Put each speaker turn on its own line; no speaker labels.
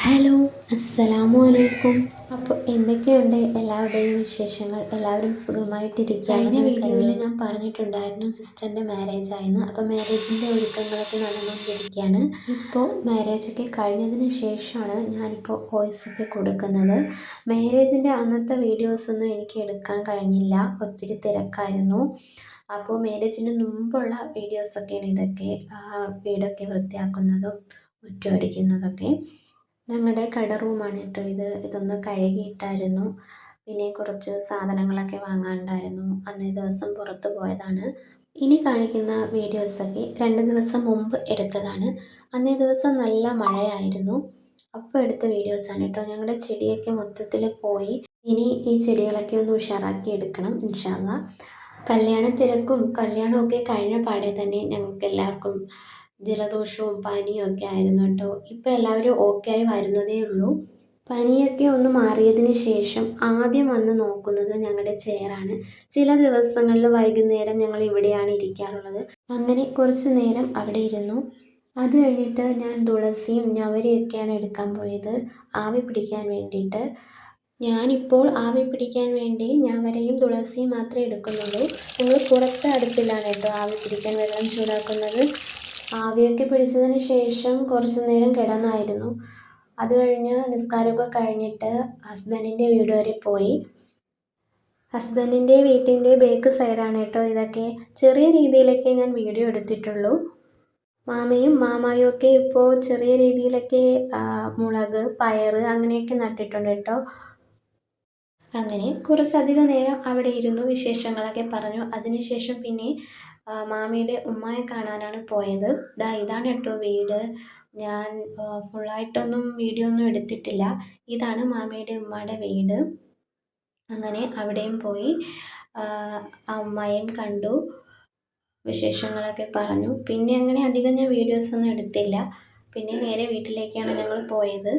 Hello, അസ്സലാമു അലൈക്കും. അപ്പോൾ എന്തൊക്കെയുണ്ട് എല്ലാവരുടെയും വിശേഷങ്ങൾ? എല്ലാവരും സുഖമായിട്ടിരിക്കുക. കഴിഞ്ഞ വീഡിയോയിൽ ഞാൻ പറഞ്ഞിട്ടുണ്ടായിരുന്നു സിസ്റ്ററിൻ്റെ മാരേജ് ആയിരുന്നു. അപ്പോൾ മാരേജിൻ്റെ ഒരുക്കങ്ങളൊക്കെ നടന്നുകൊണ്ടിരിക്കുകയാണ്. ഇപ്പോൾ മാരേജൊക്കെ കഴിഞ്ഞതിന് ശേഷമാണ് ഞാനിപ്പോൾ വോയിസൊക്കെ കൊടുക്കുന്നത്. മാരേജിൻ്റെ അന്നത്തെ വീഡിയോസൊന്നും എനിക്ക് എടുക്കാൻ കഴിഞ്ഞില്ല, ഒത്തിരി തിരക്കായിരുന്നു. അപ്പോൾ മാരേജിന് മുമ്പുള്ള വീഡിയോസൊക്കെയാണ് ഇതൊക്കെ. വീടൊക്കെ വൃത്തിയാക്കുന്നതും മുറ്റമടിക്കുന്നതൊക്കെ. ഞങ്ങളുടെ കട റൂമാണ് കേട്ടോ ഇത്. ഇതൊന്ന് കഴുകിയിട്ടായിരുന്നു. പിന്നെ കുറച്ച് സാധനങ്ങളൊക്കെ വാങ്ങാനുണ്ടായിരുന്നു. അന്നേ ദിവസം പുറത്ത് പോയതാണ്. ഇനി കാണിക്കുന്ന വീഡിയോസൊക്കെ 2 ദിവസം മുമ്പ് എടുത്തതാണ്. അന്നേ ദിവസം നല്ല മഴയായിരുന്നു. അപ്പോൾ എടുത്ത വീഡിയോസാണ് കേട്ടോ. ഞങ്ങളുടെ ചെടിയൊക്കെ മൊത്തത്തിൽ പോയി. ഇനി ഈ ചെടികളൊക്കെ ഒന്ന് ഉഷാറാക്കി എടുക്കണം ഇൻഷാ അള്ളാ. കല്യാണ തിരക്കും കല്യാണമൊക്കെ കഴിഞ്ഞ പാടെ തന്നെ ഞങ്ങൾക്ക് എല്ലാവർക്കും ജലദോഷവും പനിയും ഒക്കെ ആയിരുന്നു കേട്ടോ. ഇപ്പോൾ എല്ലാവരും ഓക്കെ ആയി വരുന്നതേ ഉള്ളൂ. പനിയൊക്കെ ഒന്ന് മാറിയതിന് ശേഷം ആദ്യം വന്ന് നോക്കുന്നത് ഞങ്ങളുടെ ചെയറാണ്. ചില ദിവസങ്ങളിൽ വൈകുന്നേരം ഞങ്ങൾ ഇവിടെയാണ് ഇരിക്കാറുള്ളത്. അങ്ങനെ കുറച്ച് നേരം അവിടെ ഇരുന്നു. അത് കഴിഞ്ഞിട്ട് ഞാൻ തുളസിയും ഞവരയൊക്കെയാണ് എടുക്കാൻ പോയത് ആവി പിടിക്കാൻ വേണ്ടിയിട്ട്. ഞാനിപ്പോൾ ആവി പിടിക്കാൻ വേണ്ടി ഞവരയും തുളസിയും മാത്രമേ എടുക്കുന്നുള്ളൂ. ഞങ്ങൾ പുറത്തെ അടുപ്പിലാണ് കേട്ടോ ആവി പിടിക്കാൻ വെള്ളം ചൂടാക്കുന്നത്. ആവിയൊക്കെ പിടിച്ചതിന് ശേഷം കുറച്ച് നേരം കിടന്നായിരുന്നു. അത് കഴിഞ്ഞ് നിസ്കാരമൊക്കെ കഴിഞ്ഞിട്ട് ഹസ്ബൻഡിൻ്റെ വീട് വരെ പോയി. ഹസ്ബൻഡിൻ്റെ വീട്ടിൻ്റെ ബേക്ക് സൈഡാണ് കേട്ടോ ഇതൊക്കെ. ചെറിയ രീതിയിലൊക്കെ ഞാൻ വീഡിയോ എടുത്തിട്ടുള്ളൂ. മാമയും മാമായും ഒക്കെ ഇപ്പോൾ ചെറിയ രീതിയിലൊക്കെ മുളക്, പയർ അങ്ങനെയൊക്കെ നട്ടിട്ടുണ്ട് കേട്ടോ. അങ്ങനെ കുറച്ചധികം നേരം അവിടെ ഇരുന്നു, വിശേഷങ്ങളൊക്കെ പറഞ്ഞു. അതിനുശേഷം പിന്നെ മാമിയുടെ ഉമ്മയെ കാണാനാണ് പോയത്. ഇതാണ് കേട്ടോ വീട്. ഞാൻ ഫുള്ളായിട്ടൊന്നും വീഡിയോ ഒന്നും എടുത്തിട്ടില്ല. ഇതാണ് മാമിയുടെ ഉമ്മയുടെ വീട്. അങ്ങനെ അവിടെയും പോയി ആ ഉമ്മയും കണ്ടു, വിശേഷങ്ങളൊക്കെ പറഞ്ഞു. പിന്നെ അങ്ങനെ അധികം ഞാൻ വീഡിയോസൊന്നും എടുത്തില്ല. പിന്നെ നേരെ വീട്ടിലേക്കാണ് ഞങ്ങൾ പോയത്.